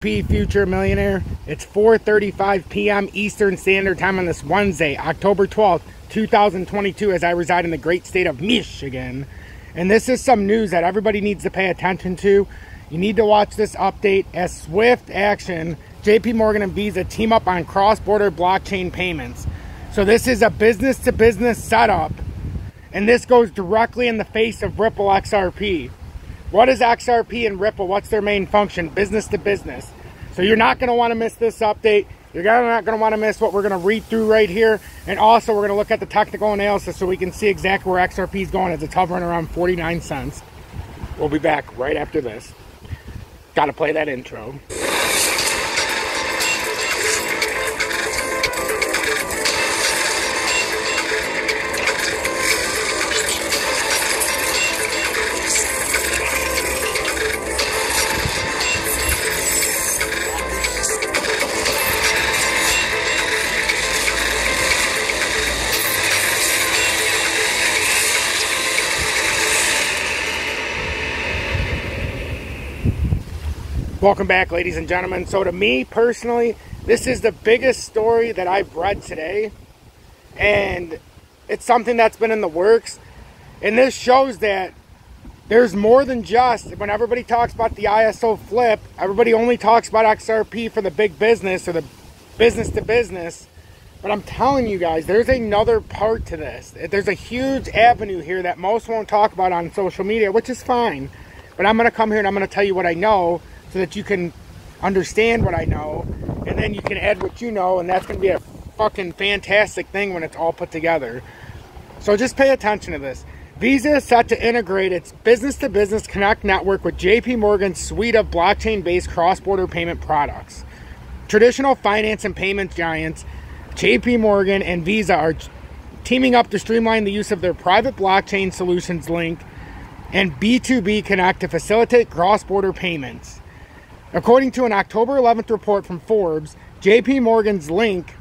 Future Millionaire. It's 4:35 p.m. Eastern Standard Time on this Wednesday, October 12th, 2022, as I reside in the great state of Michigan. And this is some news that everybody needs to pay attention to. You need to watch this update as swift action. JPMorgan and Visa team up on cross-border blockchain payments. So this is a business-to-business setup, and this goes directly in the face of Ripple XRP. What is XRP and Ripple? What's their main function? Business to business. So you're not going to want to miss this update. You're not going to want to miss what we're going to read through right here. And also, we're going to look at the technical analysis so we can see exactly where XRP is going as it's hovering around 49 cents. We'll be back right after this. Got to play that intro. Welcome back, ladies and gentlemen. So to me personally, this is the biggest story that I've read today, and it's something that's been in the works. And this shows that there's more than just, when everybody talks about the ISO flip, everybody only talks about XRP for the big business or the business to business. But I'm telling you guys, there's another part to this. There's a huge avenue here that most won't talk about on social media, which is fine. But I'm going to come here and I'm going to tell you what I know, so that you can understand what I know, and then you can add what you know, and that's going to be a fucking fantastic thing when it's all put together. So just pay attention to this. Visa is set to integrate its business-to-business Connect network with JPMorgan's suite of blockchain-based cross-border payment products. Traditional finance and payment giants JPMorgan and Visa are teaming up to streamline the use of their private blockchain solutions Link and B2B Connect to facilitate cross-border payments. According to an October 11th report from Forbes, JPMorgan's Link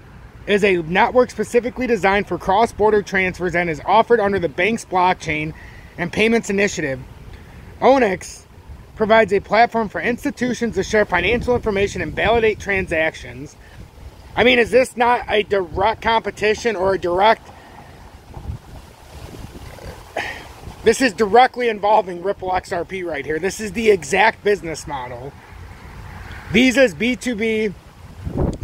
is a network specifically designed for cross-border transfers and is offered under the bank's blockchain and payments initiative. Onyx provides a platform for institutions to share financial information and validate transactions. I mean, is this not a direct competition or a direct... This is directly involving Ripple XRP right here. This is the exact business model. Visa's B2B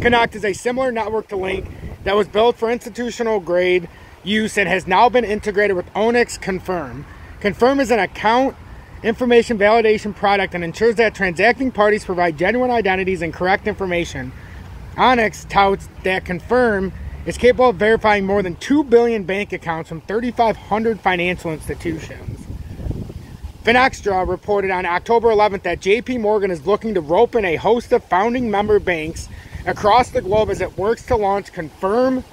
Connect is a similar network to Link that was built for institutional grade use and has now been integrated with Onyx Confirm. Confirm is an account information validation product and ensures that transacting parties provide genuine identities and correct information. Onyx touts that Confirm is capable of verifying more than 2 billion bank accounts from 3,500 financial institutions. FINACIAL reported on October 11th that JPMorgan is looking to rope in a host of founding member banks across the globe as it works to launch Confirm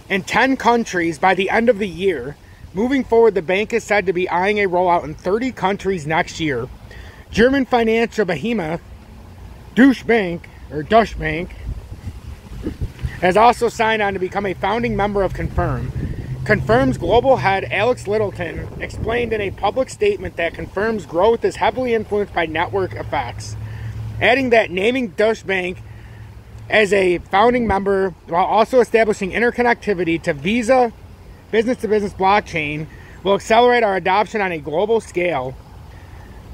in 10 countries by the end of the year. Moving forward, the bank is said to be eyeing a rollout in 30 countries next year. German financial behemoth Deutsche Bank has also signed on to become a founding member of Confirm. Confirm's global head, Alex Littleton, explained in a public statement that Confirm's growth is heavily influenced by network effects, adding that naming Deutsche Bank as a founding member while also establishing interconnectivity to Visa business-to-business blockchain will accelerate our adoption on a global scale.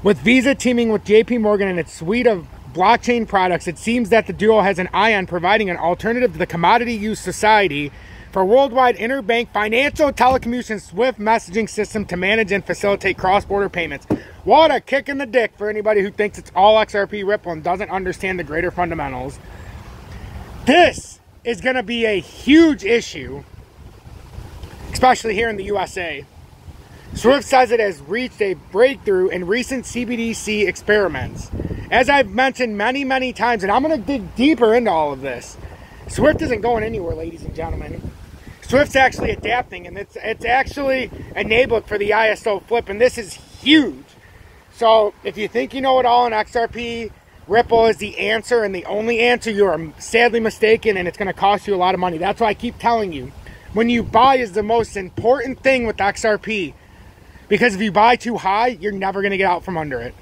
With Visa teaming with JPMorgan and its suite of blockchain products, it seems that the duo has an eye on providing an alternative to the commodity use society for worldwide interbank financial telecommunications SWIFT messaging system to manage and facilitate cross-border payments. What a kick in the dick for anybody who thinks it's all XRP Ripple and doesn't understand the greater fundamentals. This is going to be a huge issue, especially here in the USA. SWIFT says it has reached a breakthrough in recent CBDC experiments. As I've mentioned many, many times, and I'm going to dig deeper into all of this, SWIFT isn't going anywhere, ladies and gentlemen. SWIFT's actually adapting, and it's actually enabled for the ISO flip, and this is huge. So if you think you know it all in XRP, Ripple is the answer and the only answer, you are sadly mistaken, and it's going to cost you a lot of money. That's why I keep telling you, when you buy is the most important thing with XRP, because if you buy too high, you're never going to get out from under it.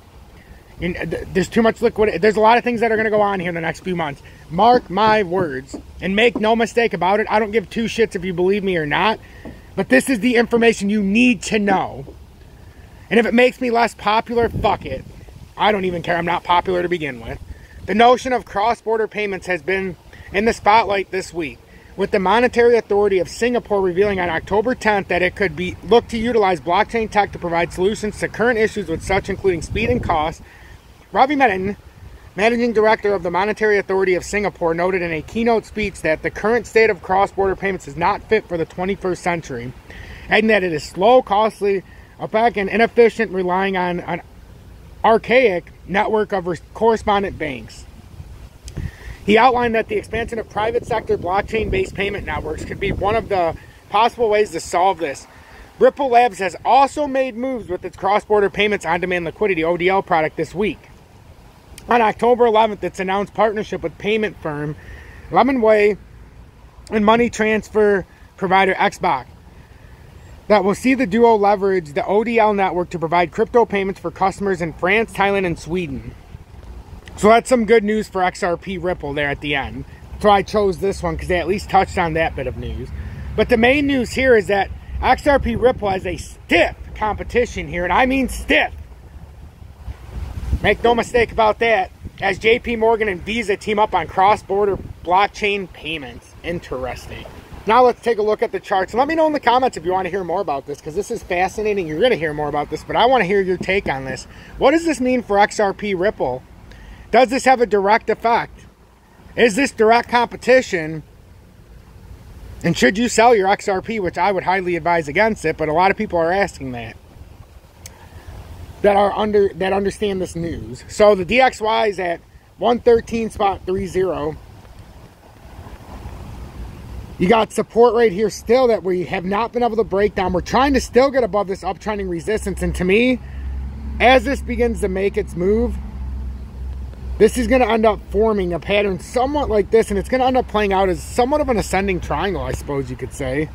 There's too much liquidity. There's a lot of things that are going to go on here in the next few months. Mark my words. And make no mistake about it. I don't give two shits if you believe me or not. But this is the information you need to know. And if it makes me less popular, fuck it. I don't even care. I'm not popular to begin with. The notion of cross-border payments has been in the spotlight this week, with the Monetary Authority of Singapore revealing on October 10th that it could look to utilize blockchain tech to provide solutions to current issues with such including speed and cost. Ravi Menon, Managing Director of the Monetary Authority of Singapore, noted in a keynote speech that the current state of cross-border payments is not fit for the 21st century, adding that it is slow, costly, opaque, and inefficient, relying on an archaic network of correspondent banks. He outlined that the expansion of private sector blockchain-based payment networks could be one of the possible ways to solve this. Ripple Labs has also made moves with its cross-border payments on-demand liquidity ODL product this week. On October 11th, its announced partnership with payment firm Lemonway and money transfer provider Xbox that will see the duo leverage the ODL network to provide crypto payments for customers in France, Thailand, and Sweden. So that's some good news for XRP Ripple there at the end. So I chose this one because they at least touched on that bit of news. But the main news here is that XRP Ripple has a stiff competition here, and I mean stiff. Make no mistake about that, as JPMorgan and Visa team up on cross-border blockchain payments. Interesting. Now let's take a look at the charts. And let me know in the comments if you want to hear more about this, because this is fascinating. You're going to hear more about this, but I want to hear your take on this. What does this mean for XRP Ripple? Does this have a direct effect? Is this direct competition? And should you sell your XRP, which I would highly advise against it, but a lot of people are asking that understand this news. So the DXY is at 113.30. You got support right here still that we have not been able to break down. We're trying to still get above this uptrending resistance. And to me, as this begins to make its move, this is going to end up forming a pattern somewhat like this. And it's going to end up playing out as somewhat of an ascending triangle, I suppose you could say.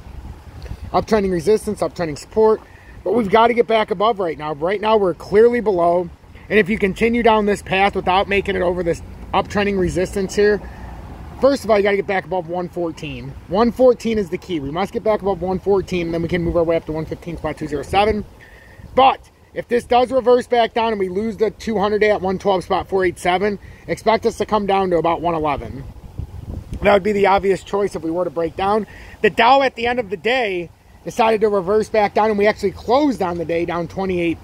Uptrending resistance, uptrending support. But we've got to get back above right now. Right now, we're clearly below. And if you continue down this path without making it over this uptrending resistance here, first of all, you got to get back above 114. 114 is the key. We must get back above 114, and then we can move our way up to 115.207. But if this does reverse back down and we lose the 200-day at 112.487, expect us to come down to about 111. That would be the obvious choice if we were to break down. The Dow at the end of the day decided to reverse back down, and we actually closed on the day down 28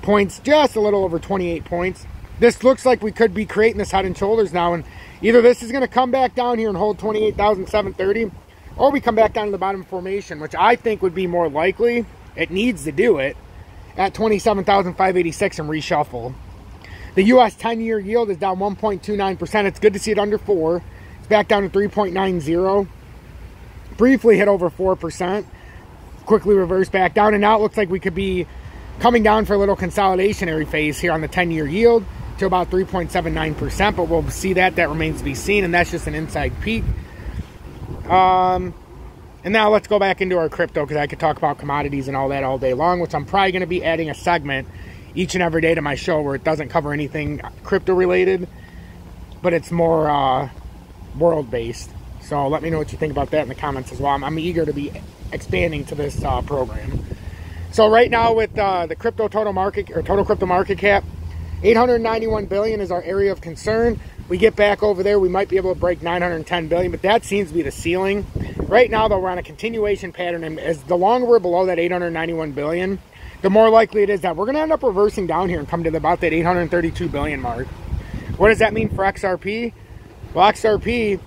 points, just a little over 28 points. This looks like we could be creating this head and shoulders now, and either this is going to come back down here and hold 28,730, or we come back down to the bottom formation, which I think would be more likely. It needs to do it at 27,586 and reshuffle. The U.S. 10-year yield is down 1.29%. It's good to see it under 4. It's back down to 3.90. Briefly hit over 4%. Quickly reverse back down, and now it looks like we could be coming down for a little consolidationary phase here on the 10-year yield to about 3.79%, but we'll see that. That remains to be seen, and that's just an inside peek. And now let's go back into our crypto, because I could talk about commodities and all that all day long, which I'm probably going to be adding a segment each and every day to my show where it doesn't cover anything crypto related, but it's more world-based. So let me know what you think about that in the comments as well. I'm eager to be expanding to this program. So right now with the crypto total crypto market cap, 891 billion is our area of concern. We get back over there, we might be able to break 910 billion, but that seems to be the ceiling. Right now, though, we're on a continuation pattern, and as the longer we're below that 891 billion, the more likely it is that we're going to end up reversing down here and come to about that 832 billion mark. What does that mean for XRP? Well, XRP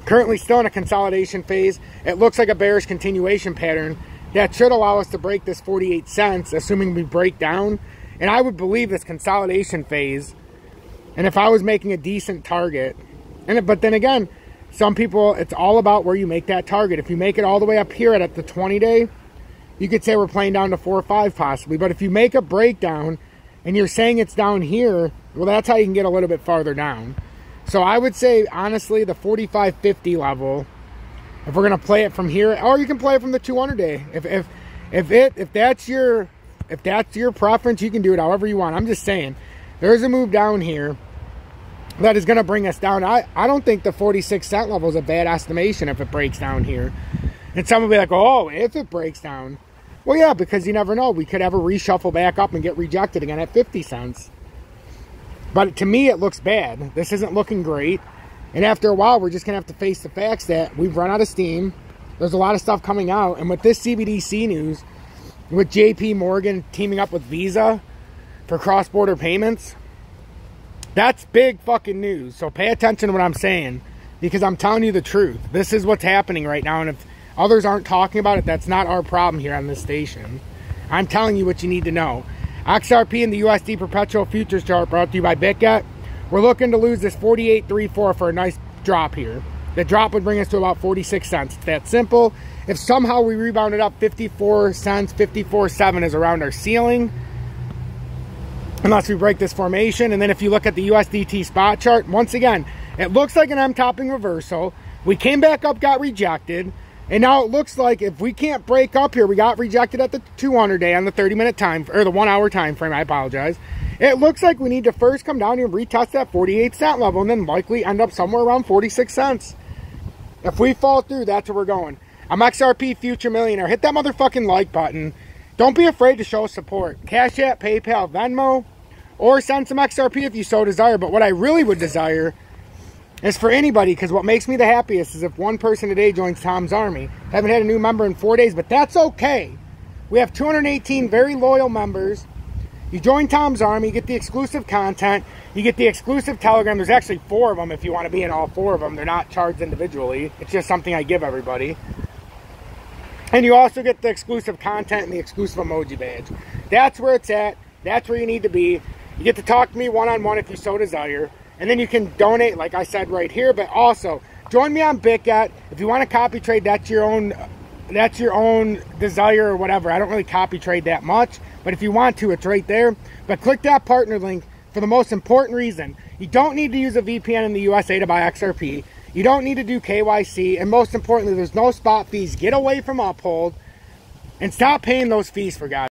currently still in a consolidation phase. It looks like a bearish continuation pattern that should allow us to break this 48 cents, assuming we break down. And I would believe this consolidation phase, and if I was making a decent target, but then again, some people, it's all about where you make that target. If you make it all the way up here at the 20-day, you could say we're playing down to 4 or 5 possibly. But if you make a breakdown and you're saying it's down here, well, that's how you can get a little bit farther down. So I would say, honestly, the 45.50 level, if we're going to play it from here, or you can play it from the 200-day. If that's your preference, you can do it however you want. I'm just saying, There's a move down here that is going to bring us down. I don't think the 46 cent level is a bad estimation if it breaks down here. And some will be like, oh, if it breaks down. Well, yeah, because you never know. We could have a reshuffle back up and get rejected again at 50 cents. But to me, it looks bad. This isn't looking great. And after a while, we're just going to have to face the facts that we've run out of steam. There's a lot of stuff coming out. And with this CBDC news, with JPMorgan teaming up with Visa for cross-border payments, that's big fucking news. So pay attention to what I'm saying, because I'm telling you the truth. This is what's happening right now. And if others aren't talking about it, that's not our problem here on this station. I'm telling you what you need to know. XRP and the USD perpetual futures chart brought to you by BitGet. We're looking to lose this 48.34 for a nice drop here. The drop would bring us to about 46 cents. It's that simple. If somehow we rebounded up 54 cents, 54.7 is around our ceiling, unless we break this formation. And then if you look at the USDT spot chart, once again, it looks like an M-topping reversal. We came back up, got rejected. And now it looks like if we can't break up here, we got rejected at the 200 day on the 30-minute time, or the 1 hour time frame, I apologize. It looks like we need to first come down here and retest that 48 cent level and then likely end up somewhere around 46 cents. If we fall through, that's where we're going. I'm XRP Future Millionaire. Hit that motherfucking like button. Don't be afraid to show support. Cash App, PayPal, Venmo, or send some XRP if you so desire. But what I really would desire is for anybody, because what makes me the happiest is if one person today joins Tom's Army. Haven't had a new member in 4 days, but that's okay. We have 218 very loyal members. You join Tom's Army, you get the exclusive content, you get the exclusive Telegram. There's actually 4 of them if you want to be in all 4 of them. They're not charged individually. It's just something I give everybody. And you also get the exclusive content and the exclusive emoji badge. That's where it's at. That's where you need to be. You get to talk to me one-on-one if you so desire. And then you can donate, like I said right here. But also, join me on BitGet. If you want to copy trade, that's your own desire or whatever. I don't really copy trade that much. But if you want to, it's right there. But click that partner link for the most important reason. You don't need to use a VPN in the USA to buy XRP. You don't need to do KYC. And most importantly, there's no spot fees. Get away from Uphold and stop paying those fees, for God's sake.